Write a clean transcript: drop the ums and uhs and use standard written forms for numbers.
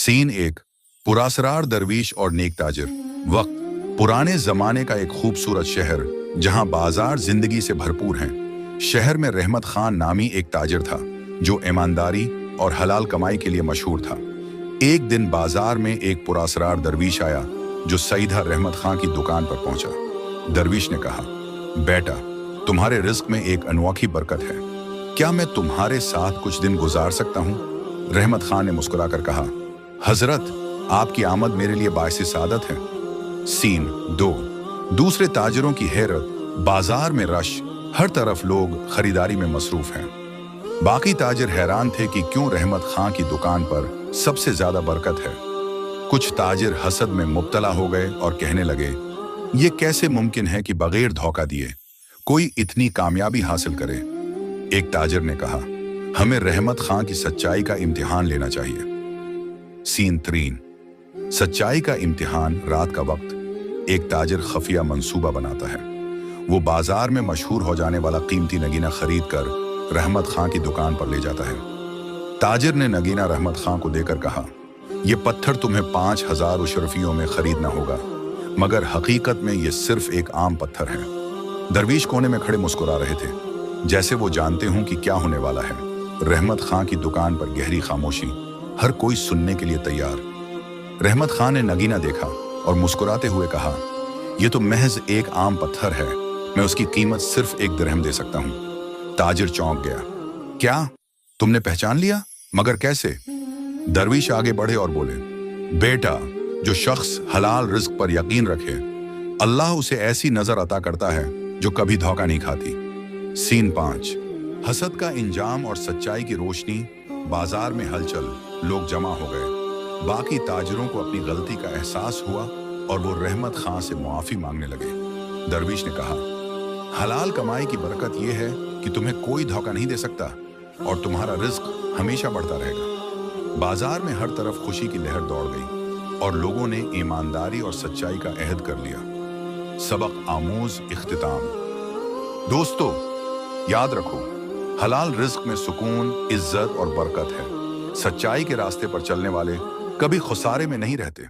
Scene एक, पुरासरार दरवीश और नेक ताजिर। वक्त, पुराने जमाने का एक खूबसूरत शहर जहां बाजार जिंदगी से भरपूर हैं। शहर में रहमत खान नामी एक ताजिर था जो ईमानदारी और हलाल कमाई के लिए मशहूर था। एक दिन बाजार में एक पुरासरार दरवीश आया जो सीधा रहमत खान की दुकान पर पहुंचा। दरवीश ने कहा, बेटा, तुम्हारे रिस्क में एक अनोखी बरकत है, क्या मैं तुम्हारे साथ कुछ दिन गुजार सकता हूं? रहमत खान ने मुस्कुराकर कहा, हजरत, आपकी आमद मेरे लिए बायसे सादत है। सीन दो, दूसरे ताजिरों की हैरत। बाजार में रश, हर तरफ लोग खरीदारी में मसरूफ हैं। बाकी ताजिर हैरान थे कि क्यों रहमत खान की दुकान पर सबसे ज्यादा बरकत है। कुछ ताजिर हसद में मुब्तला हो गए और कहने लगे, ये कैसे मुमकिन है कि बगैर धोखा दिए कोई इतनी कामयाबी हासिल करे। एक ताजिर ने कहा, हमें रहमत खान की सच्चाई का इम्तिहान लेना चाहिए। सीन 3, सच्चाई का इम्तिहान। रात का वक्त एक ताजिर खफिया मंसूबा बनाता है। वो बाजार में मशहूर हो जाने वाला कीमती नगीना खरीद कर रहमत खान की दुकान पर ले जाता है। ताजिर ने नगीना रहमत खान को देकर कहा, ये पत्थर तुम्हें 5000 उशरफियों में खरीदना होगा, मगर हकीकत में ये सिर्फ एक आम पत्थर है। दरवीश कोने में खड़े मुस्कुरा रहे थे, जैसे वो जानते हों कि क्या होने वाला है। रहमत खान की दुकान पर गहरी खामोशी, हर कोई सुनने के लिए तैयार। रहमत खान ने नगीना देखा और मुस्कुराते हुए कहा, यह तो महज एक आम पत्थर है, मैं उसकी कीमत सिर्फ 1 दिरहम दे सकता हूं। ताजिर चौंक गया, क्या तुमने पहचान लिया? मगर कैसे? दरवीश आगे बढ़े और बोले, बेटा, जो शख्स हलाल रिज्क पर यकीन रखे, अल्लाह उसे ऐसी नजर अता करता है जो कभी धोखा नहीं खाती। सीन 5, हसद का इंजाम और सच्चाई की रोशनी। बाजार में हलचल, लोग जमा हो गए। बाकी ताजिरों को अपनी गलती का एहसास हुआ और वो रहमत खान से मुआफी मांगने लगे। दरवीश ने कहा, हलाल कमाई की बरकत यह है कि तुम्हें कोई धोखा नहीं दे सकता और तुम्हारा रिज्क हमेशा बढ़ता रहेगा। बाजार में हर तरफ खुशी की लहर दौड़ गई और लोगों ने ईमानदारी और सच्चाई का अहद कर लिया। सबक आमूज इख्तिताम। दोस्तों, याद रखो, हलाल रिज्क में सुकून, इज्जत और बरकत है। सच्चाई के रास्ते पर चलने वाले कभी खुसारे में नहीं रहते।